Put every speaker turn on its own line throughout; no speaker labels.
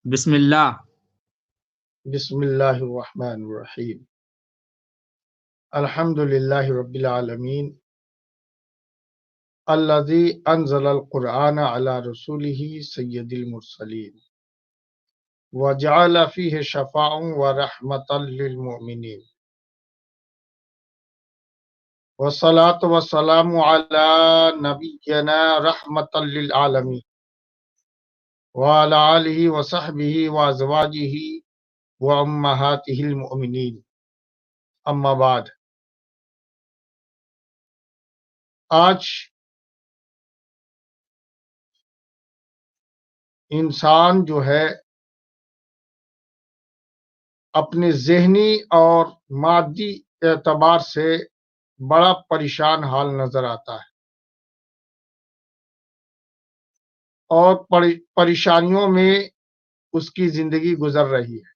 بسم اللہ۔
بسم اللہ الرحمن الرحیم۔ الحمد للہ رب العالمین الذی انزل القرآن علی رسولہ سید المرسلین وجعل فیہ شفاعا ورحمۃ للمؤمنین والصلاة والسلام علی نبینا رحمۃ للعالمین وعلی آلہ وصحبہ وازواجہ وامہاتہ المؤمنین، اما بعد۔ آج انسان جو ہے اپنے ذہنی اور مادی اعتبار سے بڑا پریشان حال نظر آتا ہے، اور پریشانیوں میں اس کی زندگی گزر رہی ہے۔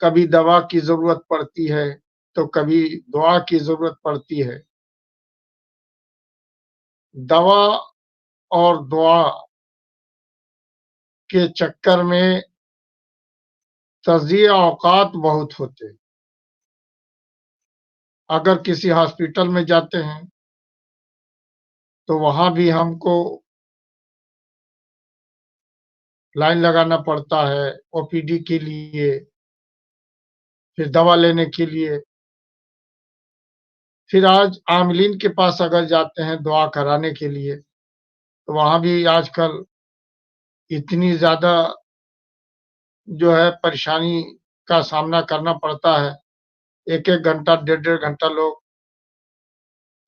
کبھی دوا کی ضرورت پڑتی ہے تو کبھی دعا کی ضرورت پڑتی ہے۔ دوا اور دعا کے چکر میں تضییع اوقات بہت ہوتے ہیں۔ اگر کسی ہاسپٹل میں جاتے ہیں تو وہاں بھی ہم کو لائن لگانا پڑتا ہے او پی ڈی کے لیے، پھر دوا لینے کے لیے۔ پھر آج عاملین کے پاس اگر جاتے ہیں دعا کرانے کے لیے تو وہاں بھی آج کل اتنی زیادہ جو ہے پریشانی کا سامنا کرنا پڑتا ہے۔ ایک ایک گھنٹہ، ڈیڑھ ڈیڑھ گھنٹہ لوگ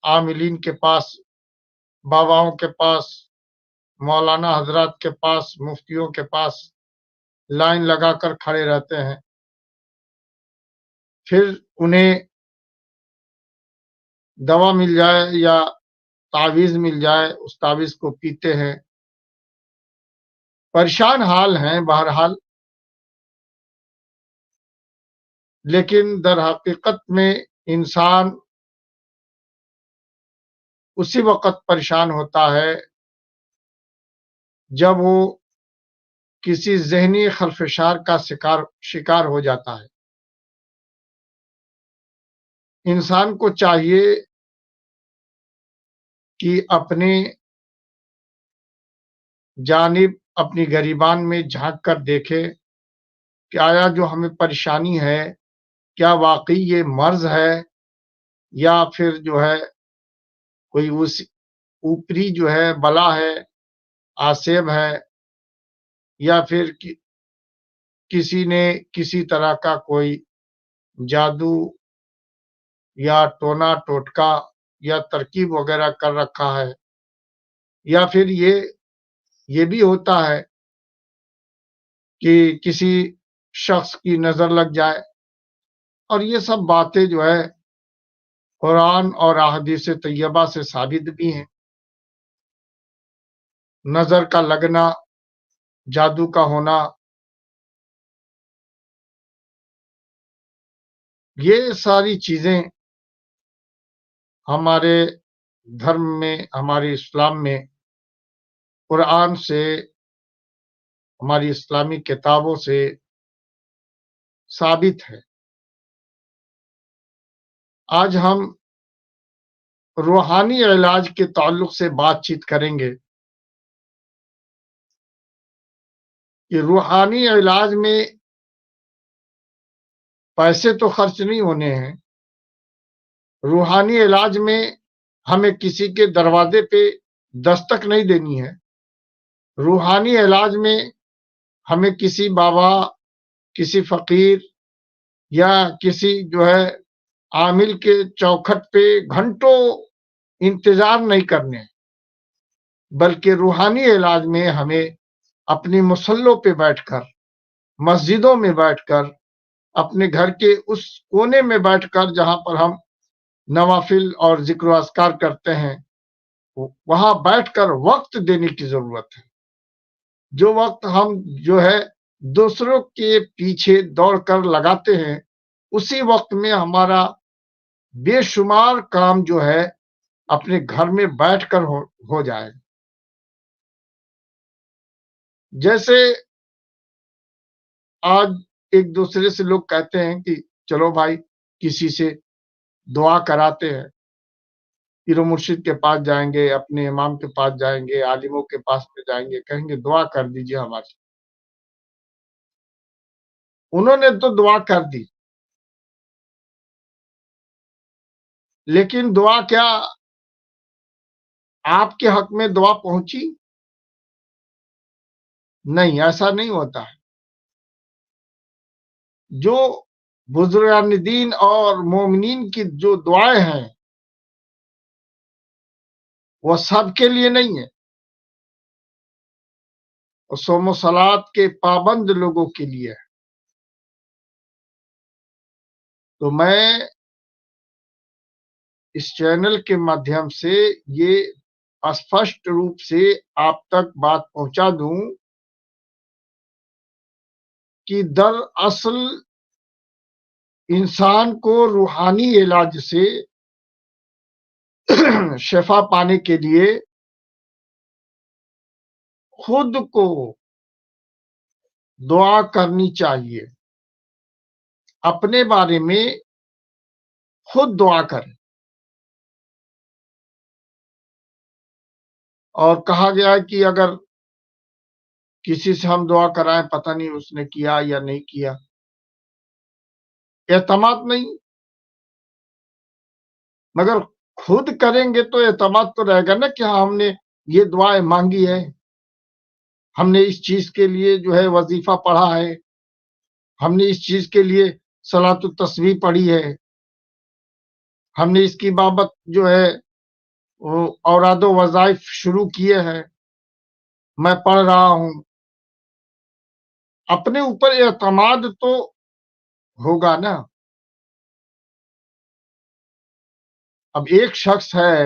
عاملین کے پاس، باباؤں کے پاس، مولانا حضرات کے پاس، مفتیوں کے پاس لائن لگا کر کھڑے رہتے ہیں۔ پھر انہیں دوا مل جائے یا تعویذ مل جائے، اس تعویذ کو پیتے ہیں۔ پریشان حال ہیں بہرحال، لیکن در حقیقت میں انسان اسی وقت پریشان ہوتا ہے جب وہ کسی ذہنی خلفشار کا شکار ہو جاتا ہے۔ انسان کو چاہیے کہ اپنے جانب، اپنی گریبان میں جھانک کر دیکھے کہ آیا جو ہمیں پریشانی ہے کیا واقعی یہ مرض ہے یا پھر جو ہے کوئی اس اوپری جو ہے بلا ہے، آسیب ہے، یا پھر کسی نے کسی طرح کا کوئی جادو یا ٹونا ٹوٹکا یا ترکیب وغیرہ کر رکھا ہے، یا پھر یہ بھی ہوتا ہے کہ کسی شخص کی نظر لگ جائے۔ اور یہ سب باتیں جو ہے قرآن اور احادیث طیبہ سے ثابت بھی ہیں۔ نظر کا لگنا، جادو کا ہونا، یہ ساری چیزیں ہمارے دھرم میں، ہمارے اسلام میں، قرآن سے، ہماری اسلامی کتابوں سے ثابت ہے۔ آج ہم روحانی علاج کے تعلق سے بات چیت کریں گے کہ روحانی علاج میں پیسے تو خرچ نہیں ہونے ہیں۔ روحانی علاج میں ہمیں کسی کے دروازے پہ دستک نہیں دینی ہے۔ روحانی علاج میں ہمیں کسی بابا، کسی فقیر یا کسی جو ہے عامل کے چوکھٹ پہ گھنٹوں انتظار نہیں کرنے، بلکہ روحانی علاج میں ہمیں اپنی مصلوں پہ بیٹھ کر، مسجدوں میں بیٹھ کر، اپنے گھر کے اس کونے میں بیٹھ کر جہاں پر ہم نوافل اور ذکر و اذکار کرتے ہیں، وہاں بیٹھ کر وقت دینے کی ضرورت ہے۔ جو وقت ہم جو ہے دوسروں کے پیچھے دوڑ کر لگاتے ہیں، اسی وقت میں ہمارا بے شمار کام جو ہے اپنے گھر میں بیٹھ کر ہو جائے۔ جیسے آج ایک دوسرے سے لوگ کہتے ہیں کہ چلو بھائی کسی سے دعا کراتے ہیں، پیر و مرشد کے پاس جائیں گے، اپنے امام کے پاس جائیں گے، عالموں کے پاس میں جائیں گے، کہیں گے دعا کر دیجیے ہماری۔ انہوں نے تو دعا کر دی، لیکن دعا کیا آپ کے حق میں دعا پہنچی؟ نہیں، ایسا نہیں ہوتا ہے۔ جو بزرگان دین اور مومنین کی جو دعائیں ہیں وہ سب کے لیے نہیں ہے، اور صوم و صلات کے پابند لوگوں کے لیے ہے۔ تو میں اس چینل کے مادھیم سے یہ اسپشٹ روپ سے آپ تک بات پہنچا دوں کہ دراصل انسان کو روحانی علاج سے شفا پانے کے لیے خود کو دعا کرنی چاہیے، اپنے بارے میں خود دعا کریں۔ اور کہا گیا ہے کہ اگر کسی سے ہم دعا کرائیں پتہ نہیں اس نے کیا یا نہیں کیا، اعتماد نہیں، مگر خود کریں گے تو اعتماد تو رہے گا نا کہ ہاں ہم نے یہ دعائیں مانگی ہے، ہم نے اس چیز کے لیے جو ہے وظیفہ پڑھا ہے، ہم نے اس چیز کے لیے صلاۃ التسبیح پڑھی ہے، ہم نے اس کی بابت جو ہے اوراد و وظائف شروع کیے ہیں، میں پڑھ رہا ہوں۔ اپنے اوپر اعتماد تو ہوگا نا۔ اب ایک شخص ہے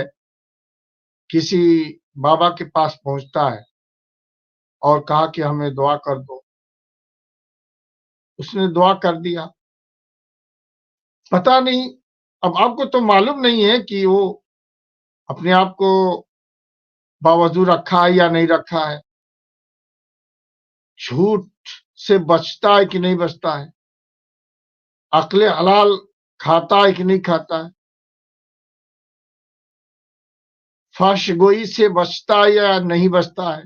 کسی بابا کے پاس پہنچتا ہے اور کہا کہ ہمیں دعا کر دو، اس نے دعا کر دیا، پتہ نہیں، اب آپ کو تو معلوم نہیں ہے کہ وہ اپنے آپ کو باوضو رکھا ہے یا نہیں رکھا ہے، جھوٹ سے بچتا ہے کہ نہیں بچتا ہے، عقل حلال کھاتا ہے کہ نہیں کھاتا ہے، فحش گوئی سے بچتا ہے یا نہیں بچتا ہے،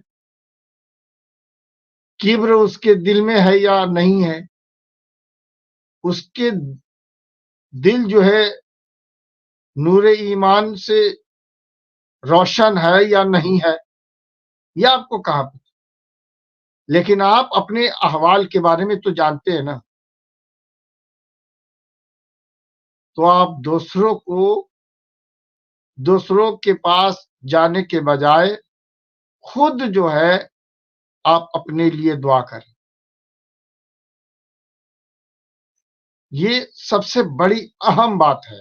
کبر اس کے دل میں ہے یا نہیں ہے، اس کے دل جو ہے نور ایمان سے روشن ہے یا نہیں ہے، یہ آپ کو کہاں پتہ؟ لیکن آپ اپنے احوال کے بارے میں تو جانتے ہیں نا۔ تو آپ دوسروں کے پاس جانے کے بجائے خود جو ہے آپ اپنے لیے دعا کریں، یہ سب سے بڑی اہم بات ہے۔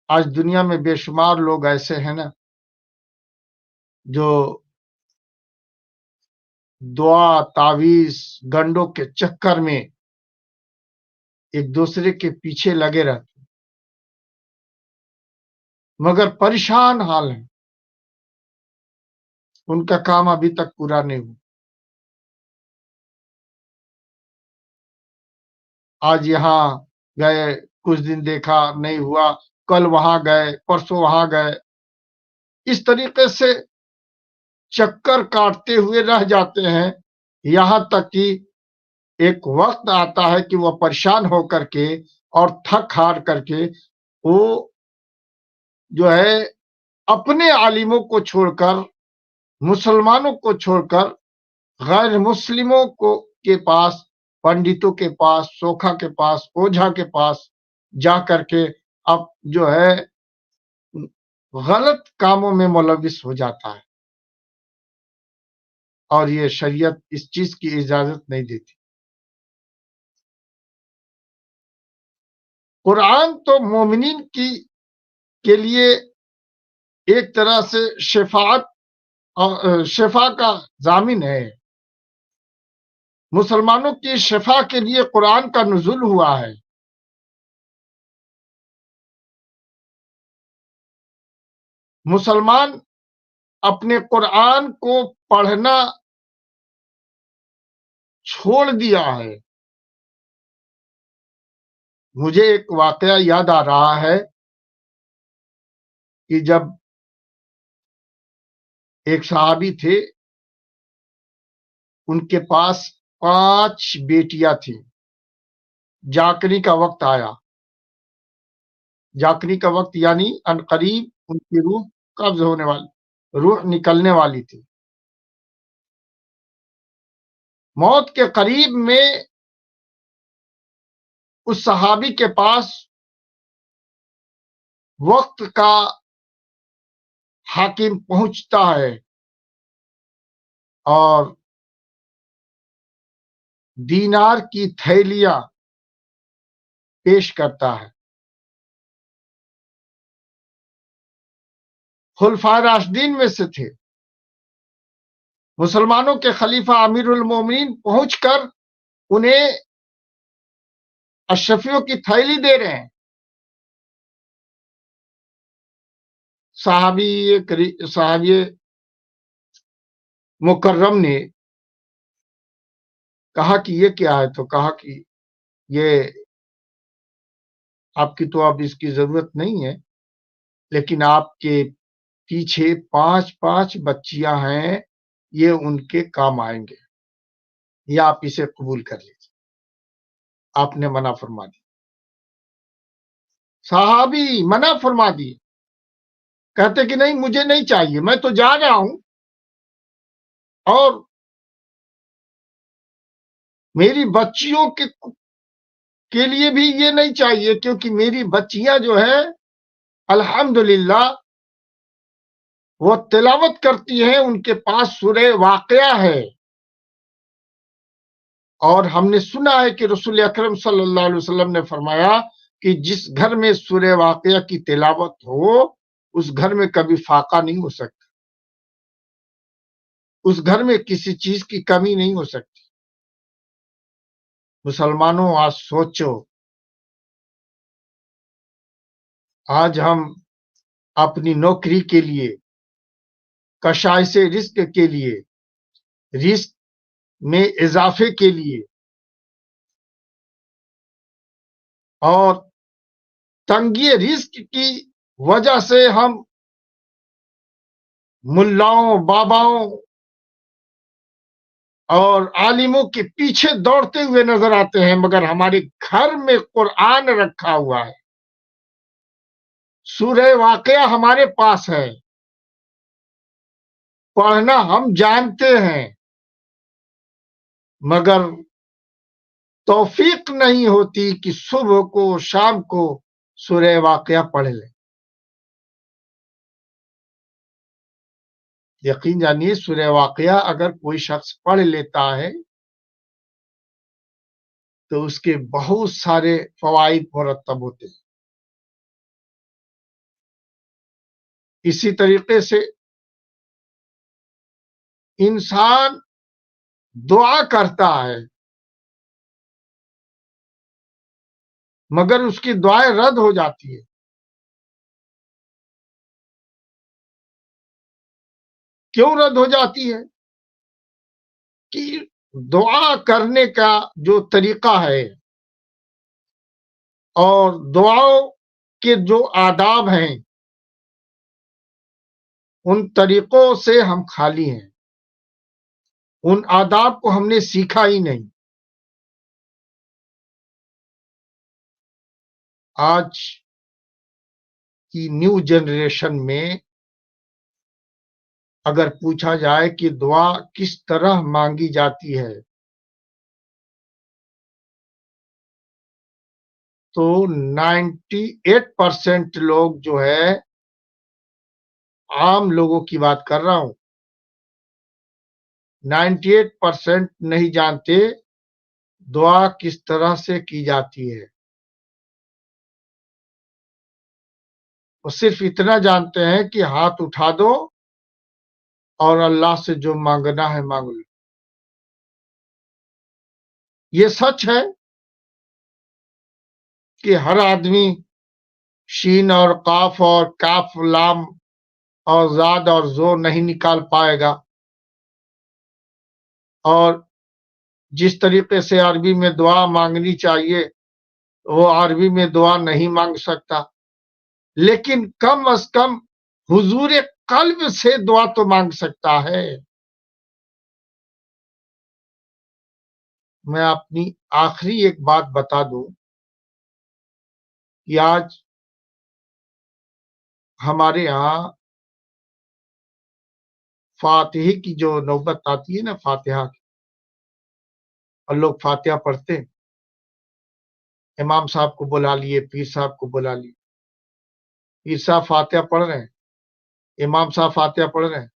آج دنیا میں بے شمار لوگ ایسے ہیں نا جو دعا تعویذ گنڈوں کے چکر میں ایک دوسرے کے پیچھے لگے رہتے، مگر پریشان حال ہیں، ان کا کام ابھی تک پورا نہیں ہوا۔ آج یہاں گئے، کچھ دن دیکھا نہیں ہوا، کل وہاں گئے، پرسوں وہاں گئے، اس طریقے سے چکر کاٹتے ہوئے رہ جاتے ہیں، یہاں تک کہ ایک وقت آتا ہے کہ وہ پریشان ہو کر کے اور تھک ہار کر کے وہ جو ہے اپنے عالموں کو چھوڑ کر، مسلمانوں کو چھوڑ کر غیر مسلموں کے پاس، پنڈتوں کے پاس، سوکھا کے پاس، اوجھا کے پاس جا کر کے اب جو ہے غلط کاموں میں ملوث ہو جاتا ہے، اور یہ شریعت اس چیز کی اجازت نہیں دیتی۔ قرآن تو مومنین کے لیے ایک طرح سے شفا کا ضامن ہے، مسلمانوں کی شفا کے لیے قرآن کا نزول ہوا ہے۔ مسلمان اپنے قرآن کو پڑھنا چھوڑ دیا ہے۔ مجھے ایک واقعہ یاد آ رہا ہے کہ جب ایک صحابی تھے، ان کے پاس 5 بیٹیاں تھیں۔ جاکنی کا وقت آیا۔ جاکنی کا وقت یعنی عنقریب ان کی روح قبض ہونے والی، روح نکلنے والی تھی۔ موت کے قریب میں اس صحابی کے پاس وقت کا حاکم پہنچتا ہے اور دینار کی تھیلیاں پیش کرتا ہے۔ خلفائے راشدین میں سے تھے، مسلمانوں کے خلیفہ امیر المومنین پہنچ کر انہیں اشرفیوں کی تھیلی دے رہے ہیں۔ صحابی مکرم نے کہا کہ یہ کیا ہے؟ تو کہا کہ یہ آپ کی تو اب اس کی ضرورت نہیں ہے، لیکن آپ کے پیچھے 5 بچیاں ہیں، یہ ان کے کام آئیں گے، یا آپ اسے قبول کر لیجیے۔ آپ نے منع فرما دی، صحابی منع فرما دی، کہتے کہ نہیں مجھے نہیں چاہیے، میں تو جا رہا ہوں اور میری بچیوں کے لیے بھی یہ نہیں چاہیے، کیونکہ میری بچیاں جو ہے الحمدللہ وہ تلاوت کرتی ہیں، ان کے پاس سورہ واقعہ ہے، اور ہم نے سنا ہے کہ رسول اکرم صلی اللہ علیہ وسلم نے فرمایا کہ جس گھر میں سورہ واقعہ کی تلاوت ہو اس گھر میں کبھی فاقہ نہیں ہو سکتا، اس گھر میں کسی چیز کی کمی نہیں ہو سکتی۔ مسلمانوں آج سوچو، آج ہم اپنی نوکری کے لیے، کشائش رزق کے لیے، رزق میں اضافے کے لیے اور تنگی رزق کی وجہ سے ہم ملاؤں، باباؤں اور عالموں کے پیچھے دوڑتے ہوئے نظر آتے ہیں، مگر ہمارے گھر میں قرآن رکھا ہوا ہے، سورہ واقعہ ہمارے پاس ہے، پڑھنا ہم جانتے ہیں، مگر توفیق نہیں ہوتی کہ صبح کو شام کو سورہ واقعہ پڑھ لیں۔ یقین جانیے سورہ واقعہ اگر کوئی شخص پڑھ لیتا ہے تو اس کے بہت سارے فوائد مرتب ہوتے ہیں۔ اسی طریقے سے انسان دعا کرتا ہے مگر اس کی دعائیں رد ہو جاتی ہے۔ کیوں رد ہو جاتی ہے؟ کہ دعا کرنے کا جو طریقہ ہے اور دعاؤں کے جو آداب ہیں ان طریقوں سے ہم خالی ہیں، ان آداب کو ہم نے سیکھا ہی نہیں۔ آج کی نیو جنریشن میں اگر پوچھا جائے کہ دعا کس طرح مانگی جاتی ہے تو 98% لوگ جو ہے، عام لوگوں کی بات کر رہا ہوں، 98% نہیں جانتے دعا کس طرح سے کی جاتی ہے۔ وہ صرف اتنا جانتے ہیں کہ ہاتھ اٹھا دو اور اللہ سے جو مانگنا ہے مانگ لو۔ یہ سچ ہے کہ ہر آدمی شین اور قاف اور کاف لام اور زاد اور زور نہیں نکال پائے گا، اور جس طریقے سے عربی میں دعا مانگنی چاہیے وہ عربی میں دعا نہیں مانگ سکتا، لیکن کم از کم حضور قلب سے دعا تو مانگ سکتا ہے۔ میں اپنی آخری ایک بات بتا دوں کہ آج ہمارے ہاں فاتحے کی جو نوبت آتی ہے نا، فاتحہ کی، اور لوگ فاتحہ پڑھتے ہیں، امام صاحب کو بلا لیے، پیر صاحب کو بلا لیے، پیر صاحب فاتحہ پڑھ رہے ہیں، امام صاحب فاتحہ پڑھ رہے ہیں،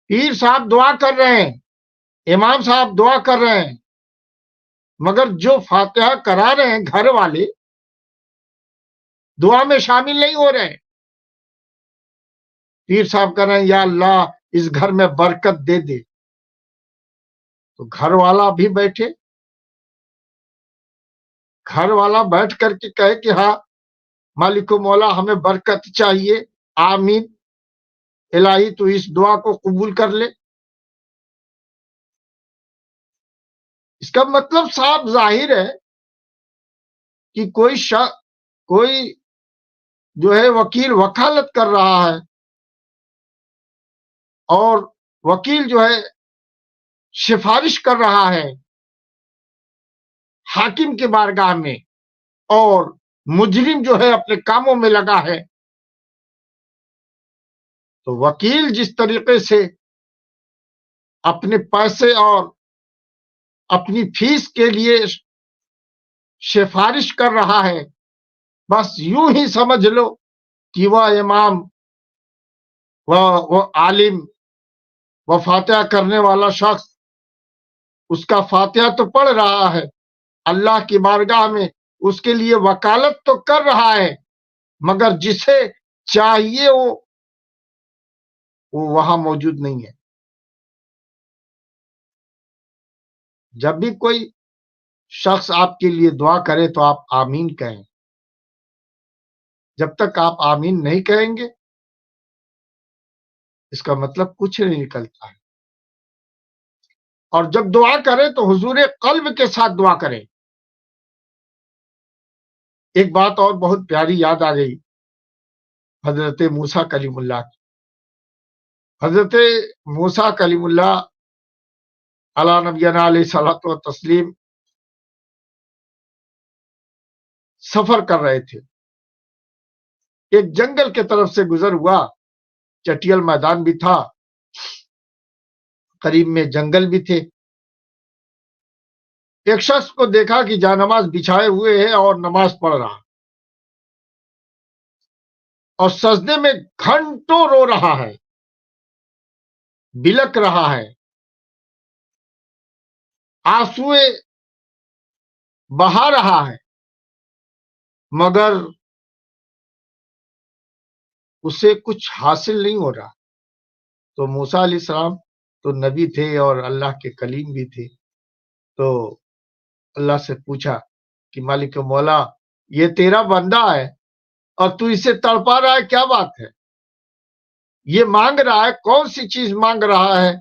پیر صاحب دعا کر رہے ہیں، امام صاحب دعا کر رہے ہیں، مگر جو فاتحہ کرا رہے ہیں گھر والے دعا میں شامل نہیں ہو رہے ہیں۔ پیر صاحب کہہ رہے ہیں یا اللہ اس گھر میں برکت دے دے، تو گھر والا بھی بیٹھے، گھر والا بیٹھ کر کے کہے کہ ہاں مالک و مولا ہمیں برکت چاہیے، آمین الہی تو اس دعا کو قبول کر لے۔ اس کا مطلب صاف ظاہر ہے کہ کوئی جو ہے وکیل وکالت کر رہا ہے، اور وکیل جو ہے سفارش کر رہا ہے حاکم کے بارگاہ میں، اور مجرم جو ہے اپنے کاموں میں لگا ہے۔ تو وکیل جس طریقے سے اپنے پیسے اور اپنی فیس کے لیے سفارش کر رہا ہے، بس یوں ہی سمجھ لو کہ وہ امام، وہ عالم، وہ فاتحہ کرنے والا شخص اس کا فاتحہ تو پڑھ رہا ہے، اللہ کی بارگاہ میں اس کے لیے وکالت تو کر رہا ہے، مگر جسے چاہیے وہ وہاں موجود نہیں ہے۔ جب بھی کوئی شخص آپ کے لیے دعا کرے تو آپ آمین کہیں، جب تک آپ آمین نہیں کہیں گے اس کا مطلب کچھ نہیں نکلتا ہے۔ اور جب دعا کرے تو حضور قلب کے ساتھ دعا کرے۔ ایک بات اور بہت پیاری یاد آ گئی حضرت موسیٰ کلیم اللہ کی۔ حضرت موسیٰ کلیم اللہ علی نبینا علیہ الصلوۃ والتسلیم سفر کر رہے تھے، ایک جنگل کے طرف سے گزر ہوا، چٹیل میدان بھی تھا، قریب میں جنگل بھی تھے۔ ایک شخص کو دیکھا کہ جانماز بچھائے ہوئے ہے اور نماز پڑھ رہا، اور سجدے میں گھنٹوں رو رہا ہے، بلک رہا ہے، آنسوئے بہا رہا ہے، مگر اسے کچھ حاصل نہیں ہو رہا۔ تو موسیٰ علیہ السلام تو نبی تھے اور اللہ کے کلیم بھی تھے، تو اللہ سے پوچھا کہ مالک مولا یہ تیرا بندہ ہے اور تو اسے تڑپا رہا ہے، کیا بات ہے؟ یہ مانگ رہا ہے، کون سی چیز مانگ رہا ہے،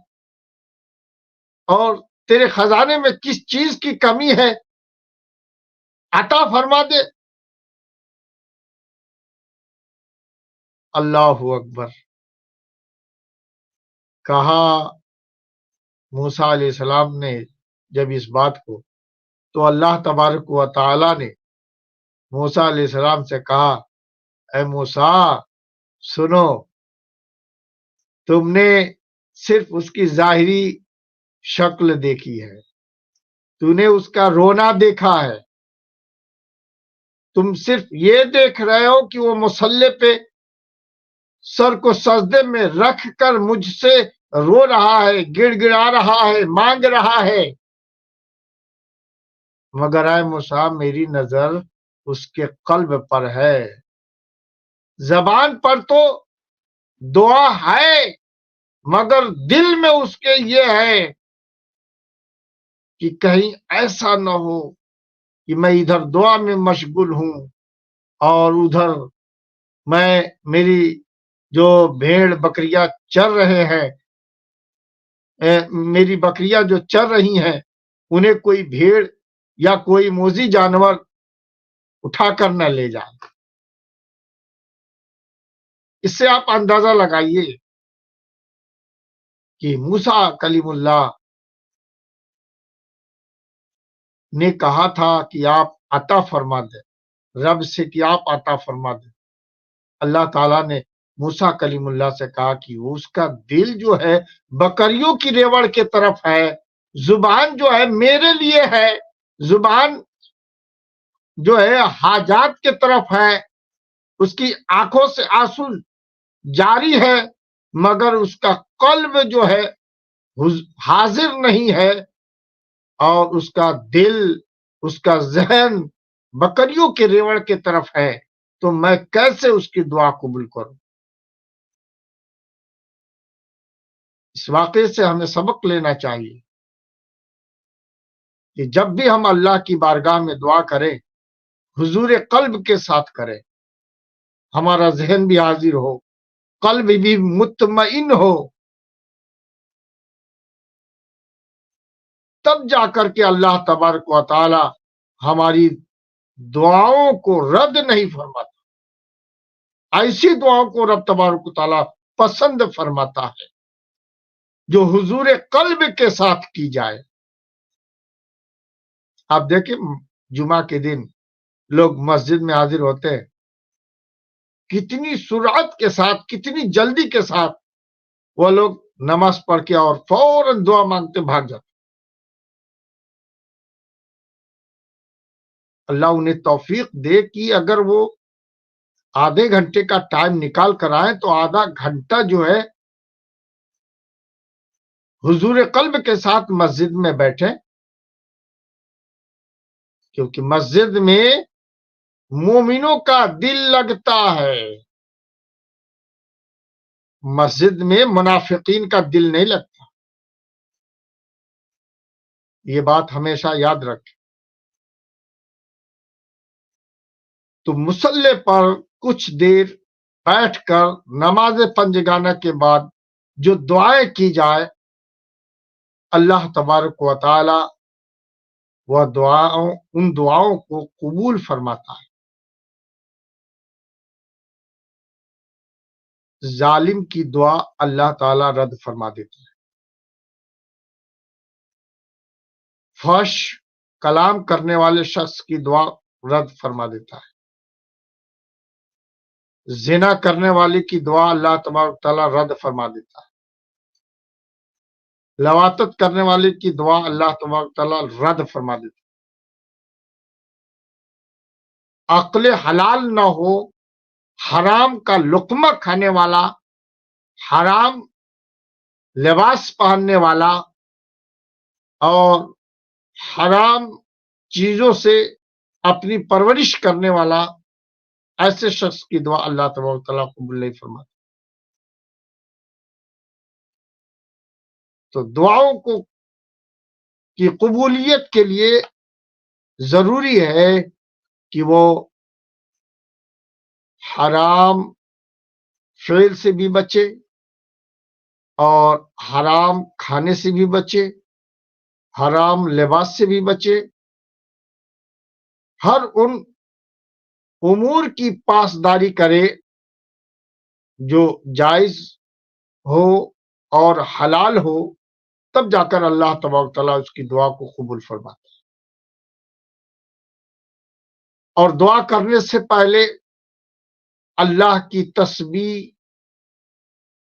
اور تیرے خزانے میں کس چیز کی کمی ہے، عطا فرما دے۔ اللہ اکبر کہا موسیٰ علیہ السلام نے جب اس بات کو، تو اللہ تبارک و تعالی نے موسیٰ علیہ السلام سے کہا اے موسیٰ سنو، تم نے صرف اس کی ظاہری شکل دیکھی ہے، تو نے اس کا رونا دیکھا ہے، تم صرف یہ دیکھ رہے ہو کہ وہ مصلی پہ سر کو سجدے میں رکھ کر مجھ سے رو رہا ہے، گڑ گڑا رہا ہے، مانگ رہا ہے، مگر اے موسیٰ میری نظر اس کے قلب پر ہے۔ زبان پر تو دعا ہے مگر دل میں اس کے یہ ہے کہ کہیں ایسا نہ ہو کہ میں ادھر دعا میں مشغول ہوں اور ادھر میری جو بھیڑ بکریاں چر رہے ہیں، میری بکریاں جو چر رہی ہیں، انہیں کوئی بھیڑ یا کوئی موذی جانور اٹھا کر نہ لے جائے۔ اس سے آپ اندازہ لگائیے کہ موسیٰ کلیم اللہ نے کہا تھا کہ آپ عطا فرما دیں، رب سے کہ آپ عطا فرما دیں۔ اللہ تعالیٰ نے موسیٰ کلیم اللہ سے کہا کہ اس کا دل جو ہے بکریوں کی ریوڑ کی طرف ہے، زبان جو ہے میرے لیے ہے، زبان جو ہے حاجات کی طرف ہے، اس کی آنکھوں سے آنسو جاری ہے، مگر اس کا قلب جو ہے حاضر نہیں ہے، اور اس کا دل، اس کا ذہن بکریوں کے ریوڑ کی طرف ہے، تو میں کیسے اس کی دعا قبول کروں؟ اس واقعے سے ہمیں سبق لینا چاہیے کہ جب بھی ہم اللہ کی بارگاہ میں دعا کریں، حضور قلب کے ساتھ کریں، ہمارا ذہن بھی حاضر ہو، قلب بھی مطمئن ہو، تب جا کر کے اللہ تبارک و تعالی ہماری دعاؤں کو رد نہیں فرماتا۔ ایسی دعاؤں کو رب تبارک و تعالی پسند فرماتا ہے جو حضور قلب کے ساتھ کی جائے۔ آپ دیکھیں جمعہ کے دن لوگ مسجد میں حاضر ہوتے ہیں، کتنی سرعت کے ساتھ، کتنی جلدی کے ساتھ وہ لوگ نماز پڑھ کے اور فوراً دعا مانگتے بھاگ جاتے۔ اللہ انہیں توفیق دے کہ اگر وہ آدھے گھنٹے کا ٹائم نکال کر آئے تو آدھا گھنٹہ جو ہے حضور قلب کے ساتھ مسجد میں بیٹھے، کیونکہ مسجد میں مومنوں کا دل لگتا ہے، مسجد میں منافقین کا دل نہیں لگتا۔ یہ بات ہمیشہ یاد رکھیں۔ تو مصلی پر کچھ دیر بیٹھ کر نماز پنجگانہ کے بعد جو دعائیں کی جائے، اللہ تبارک و تعالی وہ ان دعاؤں کو قبول فرماتا ہے۔ ظالم کی دعا اللہ تعالی رد فرما دیتا ہے۔ فحش کلام کرنے والے شخص کی دعا رد فرما دیتا ہے۔ زنا کرنے والے کی دعا اللہ تبارک تعالی رد فرما دیتا ہے۔ لواطت کرنے والے کی دعا اللہ تبارک تعالی رد فرما دیتا ہے۔ عقل حلال نہ ہو، حرام کا لقمہ کھانے والا، حرام لباس پہننے والا اور حرام چیزوں سے اپنی پرورش کرنے والا، ایسے شخص کی دعا اللہ تبارک تعالیٰ قبول نہیں فرماتا۔ تو دعاؤں کی قبولیت کے لیے ضروری ہے کہ وہ حرام فعل سے بھی بچے اور حرام کھانے سے بھی بچے، حرام لباس سے بھی بچے، ہر ان امور کی پاسداری کرے جو جائز ہو اور حلال ہو، تب جا کر اللہ تبارک تعالیٰ اس کی دعا کو قبول فرماتا ہے۔ اور دعا کرنے سے پہلے اللہ کی تسبیح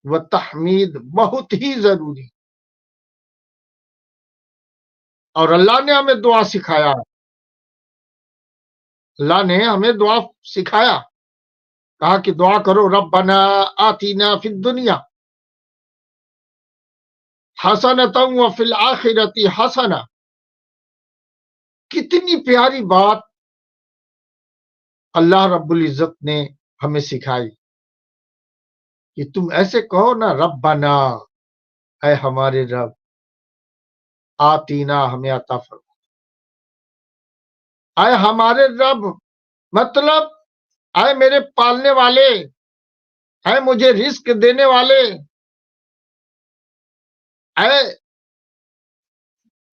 و تحمید بہت ہی ضروری، اور اللہ نے ہمیں دعا سکھایا، اللہ نے ہمیں دعا سکھایا، کہا کہ دعا کرو ربنا آتینا فی الدنیا حسنۃ وفی الآخرۃ حسنہ۔ کتنی پیاری بات اللہ رب العزت نے ہمیں سکھائی کہ تم ایسے کہو نا، ربنا، اے ہمارے رب، آتینا، ہمیں عطا فرما، اے ہمارے رب، مطلب اے میرے پالنے والے، اے مجھے رزق دینے والے، اے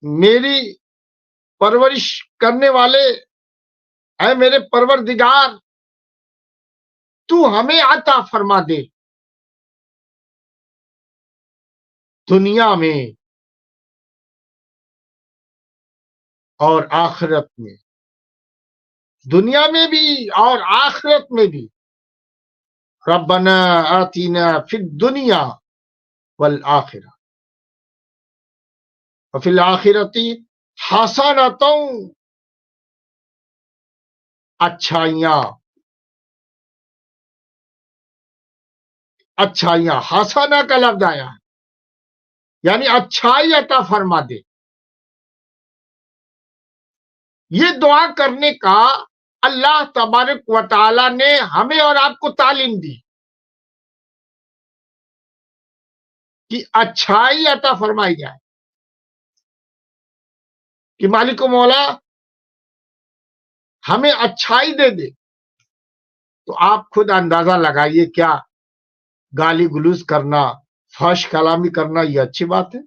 میری پرورش کرنے والے، اے میرے پروردگار، تو ہمیں عطا فرما دے دنیا میں اور آخرت میں، دنیا میں بھی اور آخرت میں بھی۔ ربنا آتنا فی الدنیا والآخرہ وفی الآخرۃ حسنۃ، اچھائیاں، اچھائیاں، حسنہ کا لفظ آیا ہے، یعنی اچھائی عطا فرما دے۔ یہ دعا کرنے کا اللہ تبارک و تعالی نے ہمیں اور آپ کو تعلیم دی کہ اچھائی عطا فرمائی جائے، کہ مالک و مولا ہمیں اچھائی دے دے۔ تو آپ خود اندازہ لگائیے، کیا گالی گلوز کرنا، فحش کلامی کرنا یہ اچھی بات ہے؟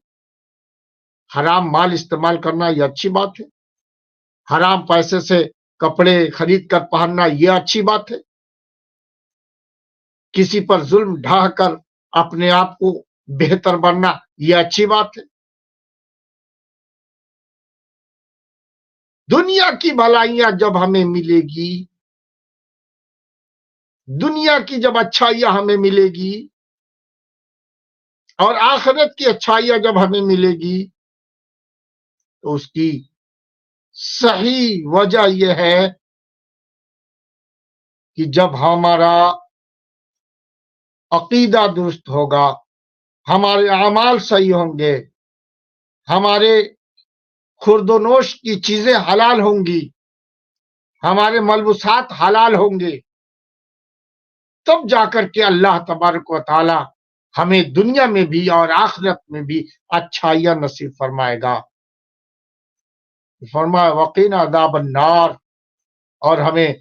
حرام مال استعمال کرنا یہ اچھی بات ہے؟ حرام پیسے سے کپڑے خرید کر پہننا یہ اچھی بات ہے؟ کسی پر ظلم ڈھا کر اپنے آپ کو بہتر بننا یہ اچھی بات ہے؟ دنیا کی بھلائیاں جب ہمیں ملے گی، دنیا کی جب اچھائیاں ہمیں ملے گی اور آخرت کی اچھائیاں جب ہمیں ملے گی، تو اس کی صحیح وجہ یہ ہے کہ جب ہمارا عقیدہ درست ہوگا، ہمارے اعمال صحیح ہوں گے، ہمارے خورد و نوش کی چیزیں حلال ہوں گی، ہمارے ملبوسات حلال ہوں گے، تب جا کر کے اللہ تبارک و تعالی ہمیں دنیا میں بھی اور آخرت میں بھی اچھائیاں نصیب فرمائے گا۔ فرمایا وقینا عذاب النار، اور ہمیں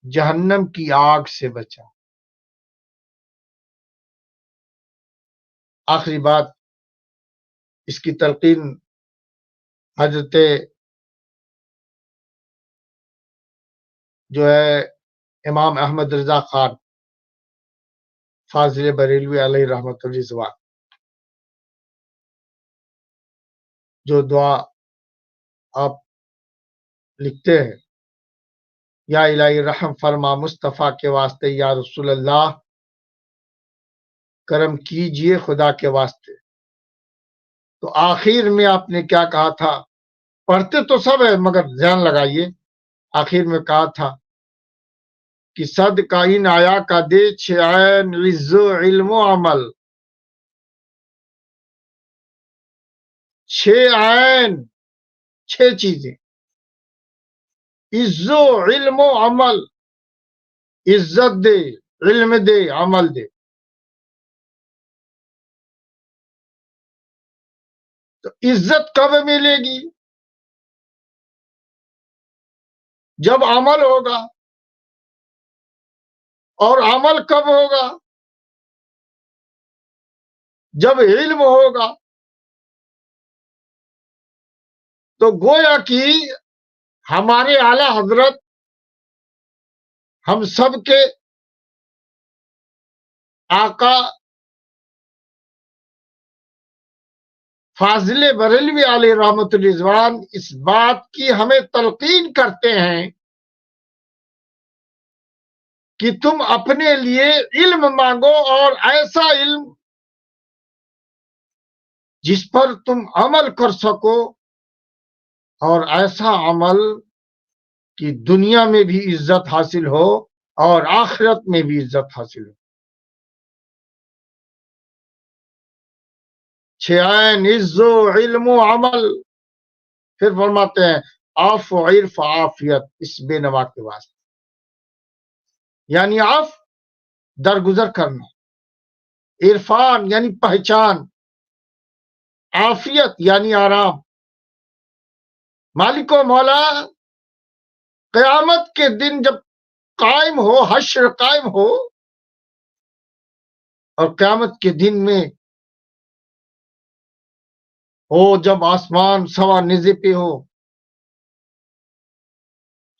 جہنم کی آگ سے بچا۔ آخری بات، اس کی تلقین حضرت جو ہے امام احمد رضا خان فاضل بریلوی علیہ رحمۃ الرضوان، جو دعا آپ لکھتے ہیں، یا الہی رحم فرما مصطفیٰ کے واسطے، یا رسول اللہ کرم کیجئے خدا کے واسطے۔ تو آخر میں آپ نے کیا کہا تھا؟ پڑھتے تو سب ہے مگر ذہن لگائیے، آخر میں کہا تھا کہ صدقہ ان آیا کا دے چھ عین عز و علم و عمل، چھ عین، چھ چیزیں، عز و علم و عمل، عزت دے، علم دے، عمل دے۔ تو عزت کب ملے گی؟ جب عمل ہوگا۔ اور عمل کب ہوگا؟ جب علم ہوگا۔ تو گویا کہ ہمارے اعلی حضرت ہم سب کے آقا فاضل بریلوی علیہ رحمۃ الرضوان اس بات کی ہمیں تلقین کرتے ہیں کہ تم اپنے لیے علم مانگو، اور ایسا علم جس پر تم عمل کر سکو، اور ایسا عمل کہ دنیا میں بھی عزت حاصل ہو اور آخرت میں بھی عزت حاصل ہو۔ چھ عین، عز و علم و عمل۔ پھر فرماتے ہیں عف و عرف عافیت، اس بے نوا کے واسطے، یعنی عف درگزر کرنا، عرفان یعنی پہچان، عافیت یعنی آرام۔ مالک و مولا قیامت کے دن جب قائم ہو، حشر قائم ہو، اور قیامت کے دن میں جب آسمان سوا نیزے پہ ہو،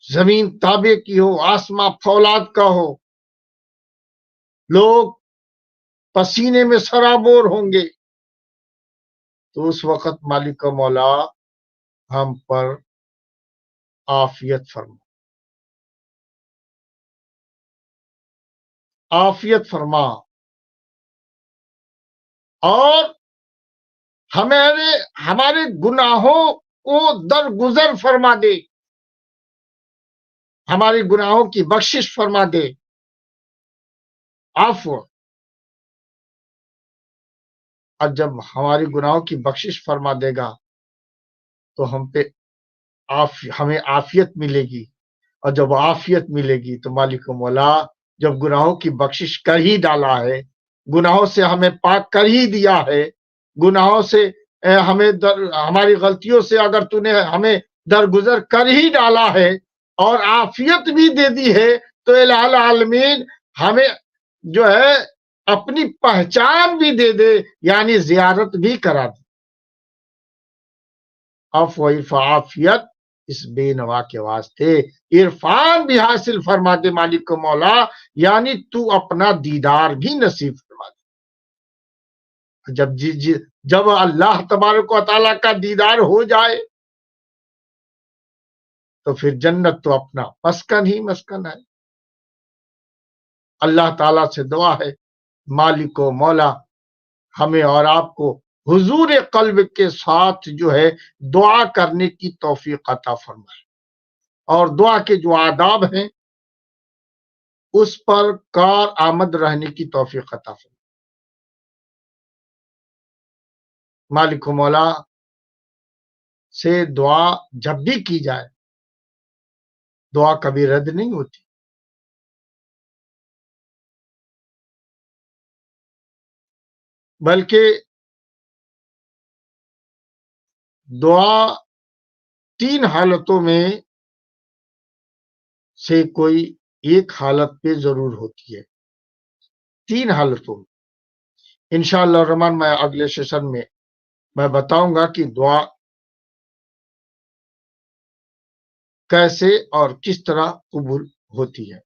زمین تابے کی ہو، آسمان فولاد کا ہو، لوگ پسینے میں سرابور ہوں گے، تو اس وقت مالک و مولا ہم پر عافیت فرما، عافیت فرما، اور ہمارے گناہوں کو درگزر فرما دے، ہمارے گناہوں کی بخشش فرما دے، عفو۔ اور جب ہمارے گناہوں کی بخشش فرما دے گا تو ہمیں عافیت ملے گی، اور جب عافیت ملے گی تو مالک و مولا جب گناہوں کی بخشش کر ہی ڈالا ہے، گناہوں سے ہمیں پاک کر ہی دیا ہے، گناہوں سے ہماری غلطیوں سے اگر تو نے ہمیں درگزر کر ہی ڈالا ہے اور عافیت بھی دے دی ہے، تو الہ العالمین ہمیں جو ہے اپنی پہچان بھی دے دے، یعنی زیارت بھی کرا دے، عفو عافیت اس بے نوا کے واسطے عرفان بھی حاصل فرما دے مالک کو مولا، یعنی تو اپنا دیدار بھی نصیب فرما دے۔ جب اللہ تبارک و تعالیٰ کا دیدار ہو جائے تو پھر جنت تو اپنا مسکن ہی مسکن ہے۔ اللہ تعالیٰ سے دعا ہے مالک و مولا ہمیں اور آپ کو حضور قلب کے ساتھ جو ہے دعا کرنے کی توفیق عطا فرمائے، اور دعا کے جو آداب ہیں اس پر کار آمد رہنے کی توفیق عطا فرمائے۔ مالک و مولا سے دعا جب بھی کی جائے دعا کبھی رد نہیں ہوتی، بلکہ دعا 3 حالتوں میں سے کوئی ایک حالت پہ ضرور ہوتی ہے، 3 حالتوں میں۔ انشاءاللہ الرحمن میں اگلے سیشن میں میں بتاؤں گا کہ دعا کیسے اور کس طرح قبول ہوتی ہے۔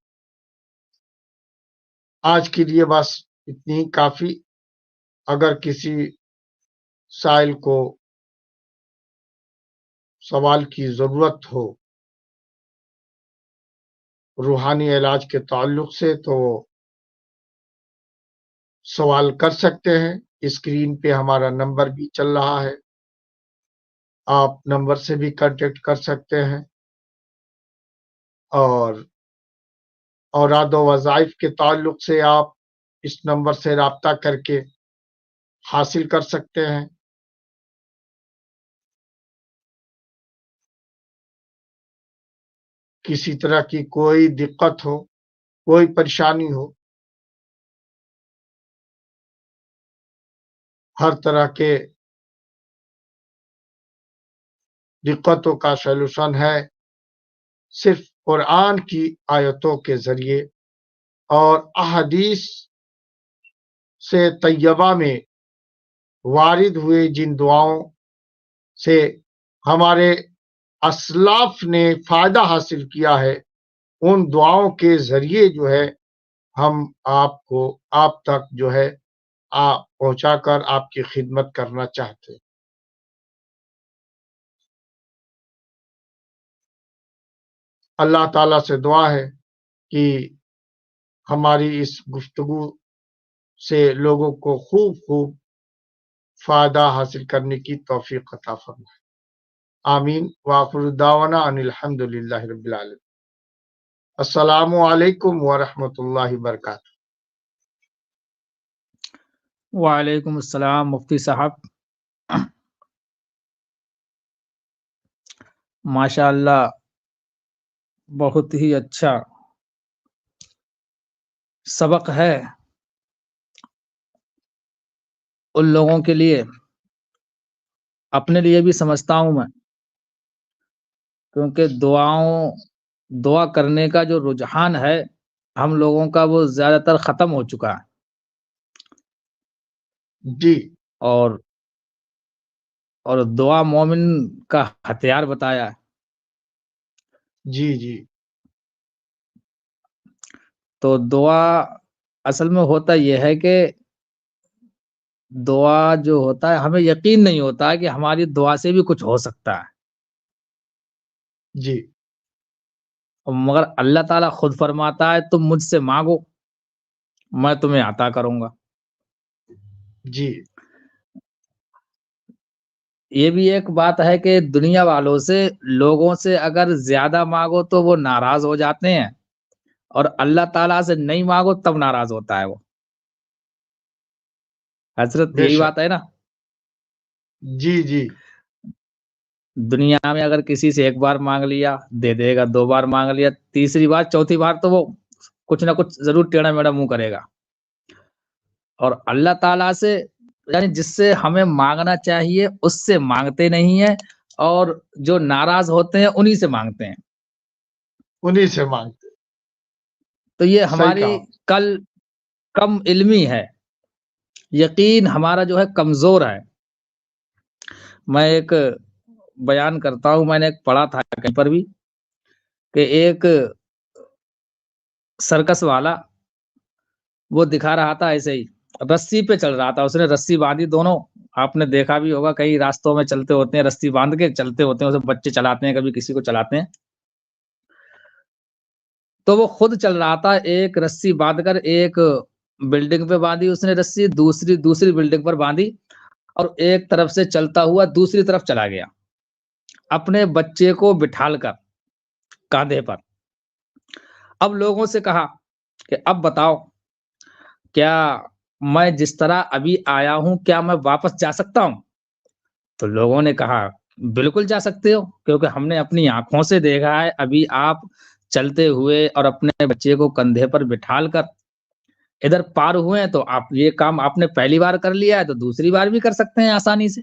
آج کے لیے بس اتنی ہی کافی۔ اگر کسی سائل کو سوال کی ضرورت ہو روحانی علاج کے تعلق سے تو سوال کر سکتے ہیں۔ اسکرین پہ ہمارا نمبر بھی چل رہا ہے، آپ نمبر سے بھی کانٹیکٹ کر سکتے ہیں، اور اوراد و وظائف کے تعلق سے آپ اس نمبر سے رابطہ کر کے حاصل کر سکتے ہیں۔ کسی طرح کی کوئی دقت ہو، کوئی پریشانی ہو، ہر طرح کے دقتوں کا سولوشن ہے صرف قرآن کی آیتوں کے ذریعے اور احادیث سے طیبہ میں وارد ہوئے جن دعاؤں سے ہمارے اسلاف نے فائدہ حاصل کیا ہے، ان دعاؤں کے ذریعے جو ہے ہم آپ تک جو ہے پہنچا کر آپ کی خدمت کرنا چاہتے ہیں۔ اللہ تعالیٰ سے دعا ہے کہ ہماری اس گفتگو سے لوگوں کو خوب فائدہ حاصل کرنے کی توفیق عطا فرمائے۔ آمین۔ وآخر دعوانا ان الحمد للہ رب العالمین۔ السلام علیکم ورحمۃ اللہ وبرکاتہ۔
وعلیکم السلام مفتی صاحب، ماشاء اللہ بہت ہی اچھا سبق ہے ان لوگوں کے لیے، اپنے لیے بھی سمجھتا ہوں میں، کیونکہ دعا کرنے کا جو رجحان ہے ہم لوگوں کا وہ زیادہ تر ختم ہو چکا ہے۔
جی
اور دعا مومن کا ہتھیار بتایا ہے.
جی جی
تو دعا اصل میں ہوتا یہ ہے کہ دعا جو ہوتا ہے ہمیں یقین نہیں ہوتا ہے کہ ہماری دعا سے بھی کچھ ہو سکتا ہے،
جی
مگر اللہ تعالیٰ خود فرماتا ہے تم مجھ سے مانگو میں تمہیں عطا کروں گا.
جی
یہ بھی ایک بات ہے کہ دنیا والوں سے، لوگوں سے اگر زیادہ مانگو تو وہ ناراض ہو جاتے ہیں، اور اللہ تعالیٰ سے نہیں مانگو تب ناراض ہوتا ہے وہ. حضرت
بے
یہی
شک.
بات ہے نا.
جی جی
دنیا میں اگر کسی سے ایک بار مانگ لیا دے دے گا، 2 بار مانگ لیا، تیسری بار چوتھی بار تو وہ کچھ نہ کچھ ضرور ٹیڑھا میڑھا منہ کرے گا. اور اللہ تعالیٰ سے یعنی جس سے ہمیں مانگنا چاہیے اس سے مانگتے نہیں ہیں، اور جو ناراض ہوتے ہیں انہی سے مانگتے ہیں.
انہی سے مانگتے.
تو یہ
صحیح
ہماری
کہا.
کل کم علمی ہے، یقین ہمارا جو ہے کمزور ہے. میں ایک بیان کرتا ہوں، میں نے ایک پڑھا تھا کہیں پر بھی کہ ایک سرکس والا وہ دکھا رہا تھا ایسے ہی، رسی پہ چل رہا تھا، اس نے رسی باندھی دونوں. آپ نے دیکھا بھی ہوگا کئی راستوں میں چلتے ہوتے ہیں رسی باندھ کے چلتے ہوتے ہیں، اسے بچے چلاتے ہیں، کبھی کسی کو چلاتے ہیں. تو وہ خود چل رہا تھا، ایک رسی باندھ کر ایک بلڈنگ پہ باندھی اس نے رسی، دوسری بلڈنگ پر باندھی، اور ایک طرف سے چلتا ہوا دوسری طرف چلا گیا اپنے بچے کو بٹھال کر کاندھے پر. اب لوگوں سے کہا کہ اب بتاؤ کیا میں جس طرح ابھی آیا ہوں کیا میں واپس جا سکتا ہوں؟ تو لوگوں نے کہا بالکل جا سکتے ہو، کیونکہ ہم نے اپنی آنکھوں سے دیکھا ہے ابھی آپ چلتے ہوئے اور اپنے بچے کو کندھے پر بٹھال کر ادھر پار ہوئے ہیں، تو آپ یہ کام آپ نے پہلی بار کر لیا ہے تو دوسری بار بھی کر سکتے ہیں آسانی سے.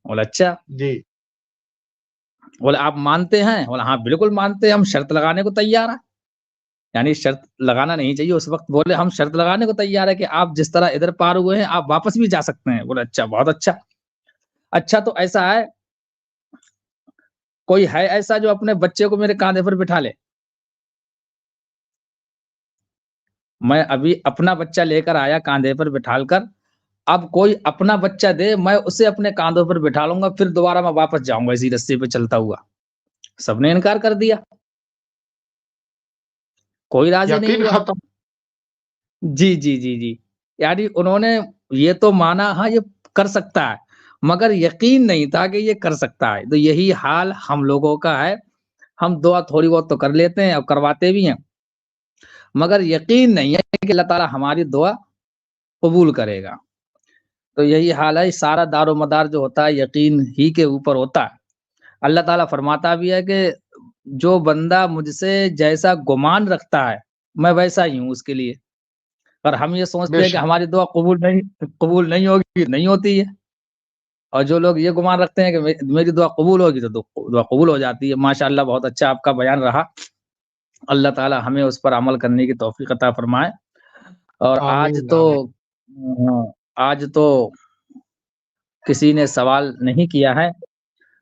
بولا اچھا.
جی
بولے آپ مانتے ہیں؟ بولا ہاں بالکل مانتے ہیں، ہم شرط لگانے کو تیار ہیں. یعنی شرط لگانا نہیں چاہیے اس وقت، بولے ہم شرط لگانے کو تیار ہے کہ آپ جس طرح ادھر پار ہوئے ہیں آپ واپس بھی جا سکتے ہیں. بولے اچھا بہت اچھا. اچھا تو ایسا ہے کوئی ہے ایسا جو اپنے بچے کو میرے کاندھے پر بٹھا لے؟ میں ابھی اپنا بچہ لے کر آیا کاندھے پر بٹھال کر، اب کوئی اپنا بچہ دے میں اسے اپنے کاندھوں پر بٹھا لوں گا، پھر دوبارہ میں واپس جاؤں گا اسی رستے پہ چلتا ہوا. سب نے انکار کر دیا، کوئی راضی نہیں
یقین
ہوا.
ختم.
جی جی جی جی یعنی انہوں نے یہ تو مانا ہاں یہ کر سکتا ہے، مگر یقین نہیں تھا کہ یہ کر سکتا ہے. تو یہی حال ہم لوگوں کا ہے، ہم دعا تھوڑی بہت تو کر لیتے ہیں اور کرواتے بھی ہیں، مگر یقین نہیں ہے کہ اللہ تعالیٰ ہماری دعا قبول کرے گا. تو یہی حال ہے، سارا دار و مدار جو ہوتا ہے یقین ہی کے اوپر ہوتا ہے. اللہ تعالیٰ فرماتا بھی ہے کہ جو بندہ مجھ سے جیسا گمان رکھتا ہے میں ویسا ہی ہوں اس کے لیے. اور ہم یہ
بے
سوچتے ہیں کہ
شک.
ہماری دعا قبول نہیں ہوگی، نہیں ہوتی ہے. اور جو لوگ یہ گمان رکھتے ہیں کہ میری دعا قبول ہوگی تو دعا قبول ہو جاتی ہے. ماشاءاللہ بہت اچھا آپ کا بیان رہا، اللہ تعالیٰ ہمیں اس پر عمل کرنے کی توفیق عطا فرمائے. اور
آمین آمین.
آج تو کسی نے سوال نہیں کیا ہے،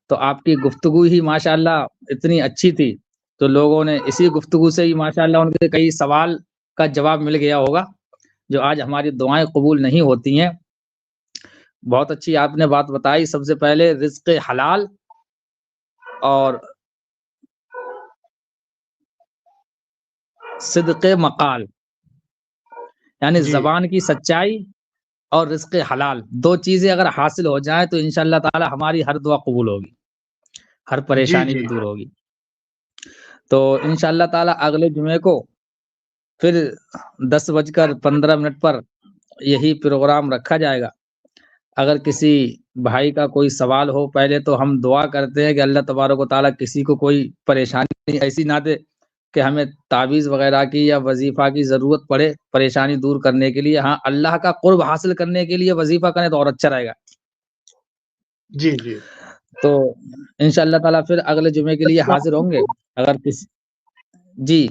تو آپ کی گفتگو ہی ماشاءاللہ اتنی اچھی تھی، تو لوگوں نے اسی گفتگو سے ہی ماشاءاللہ ان کے کئی سوال کا جواب مل گیا ہوگا جو آج ہماری دعائیں قبول نہیں ہوتی ہیں. بہت اچھی آپ نے بات بتائی. سب سے پہلے رزق حلال اور صدق مقال، یعنی
جی
زبان کی سچائی اور رزق حلال، 2 چیزیں اگر حاصل ہو جائیں تو انشاءاللہ تعالی ہماری ہر دعا قبول ہوگی، ہر
جی
پریشانی بھی
جی
دور ہوگی. تو انشاءاللہ تعالی اگلے جمعے کو پھر 10:15 پر یہی پروگرام رکھا جائے گا. اگر کسی بھائی کا کوئی سوال ہو، پہلے تو ہم دعا کرتے ہیں کہ اللہ تبارک و تعالیٰ کسی کو کوئی پریشانی ایسی نہ دے کہ ہمیں تعویذ وغیرہ کی یا وظیفہ کی ضرورت پڑے پریشانی دور کرنے کے لیے. ہاں اللہ کا قرب حاصل کرنے کے لیے وظیفہ کریں تو اور اچھا رہے گا.
جی جی
تو انشاءاللہ تعالیٰ پھر اگلے جمعے کے لیے حاضر ہوں گے. اگر کسی جی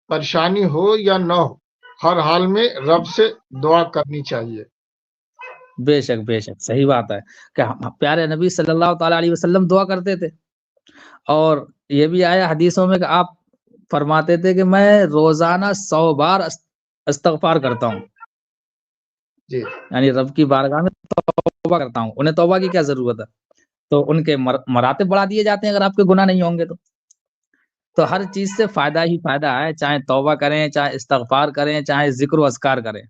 پریشانی ہو یا نہ ہو، ہر حال میں رب سے دعا کرنی چاہیے.
بے شک صحیح بات ہے کہ پیارے نبی صلی اللہ تعالیٰ علیہ وسلم دعا کرتے تھے، اور یہ بھی آیا حدیثوں میں کہ آپ فرماتے تھے کہ میں روزانہ 100 بار استغفار کرتا ہوں،
جی
یعنی رب کی بارگاہ میں توبہ کرتا ہوں۔ انہیں توبہ کی کیا ضرورت ہے؟ تو ان کے مراتب بڑھا دیے جاتے ہیں اگر آپ کے گناہ نہیں ہوں گے تو ہر چیز سے فائدہ ہی فائدہ ہے، چاہے توبہ کریں، چاہے استغفار کریں، چاہے ذکر و اذکار کریں،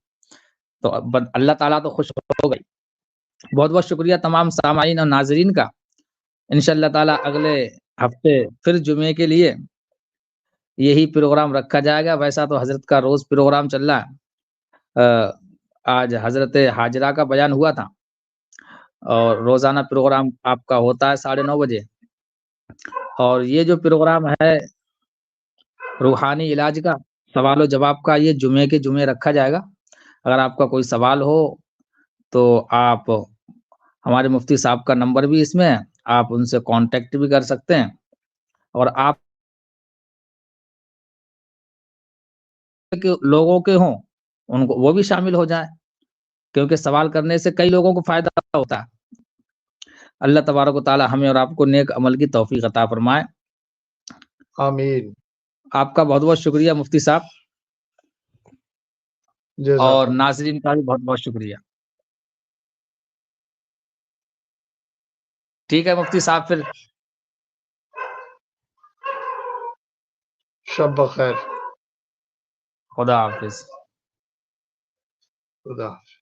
تو اللہ تعالیٰ تو خوش ہو گئی۔ بہت بہت شکریہ تمام سامعین اور ناظرین کا۔ انشاءاللہ تعالیٰ اگلے ہفتے پھر جمعے کے لیے یہی پروگرام رکھا جائے گا۔ ویسا تو حضرت کا روز پروگرام چل رہا ہے، آج حضرت حاجرہ کا بیان ہوا تھا، اور روزانہ پروگرام آپ کا ہوتا ہے 9:30 بجے، اور یہ جو پروگرام ہے روحانی علاج کا سوال و جواب کا، یہ جمعے کے جمعے رکھا جائے گا۔ اگر آپ کا کوئی سوال ہو تو آپ ہمارے مفتی صاحب کا نمبر بھی اس میں ہے، آپ ان سے کانٹیکٹ بھی کر سکتے ہیں، اور آپ کے لوگوں کے ہوں ان کو وہ بھی شامل ہو جائیں، کیونکہ سوال کرنے سے کئی لوگوں کو فائدہ ہوتا ہے۔ اللہ تبارک و تعالی ہمیں اور آپ کو نیک عمل کی توفیق عطا فرمائے۔
آمین۔
آپ کا بہت بہت شکریہ مفتی صاحب،
جزاک
اور
اللہ۔
ناظرین کا بھی بہت بہت شکریہ۔ ٹھیک ہے مفتی صاحب، پھر
شب بخیر۔
خدا حافظ۔
خدا حافظ۔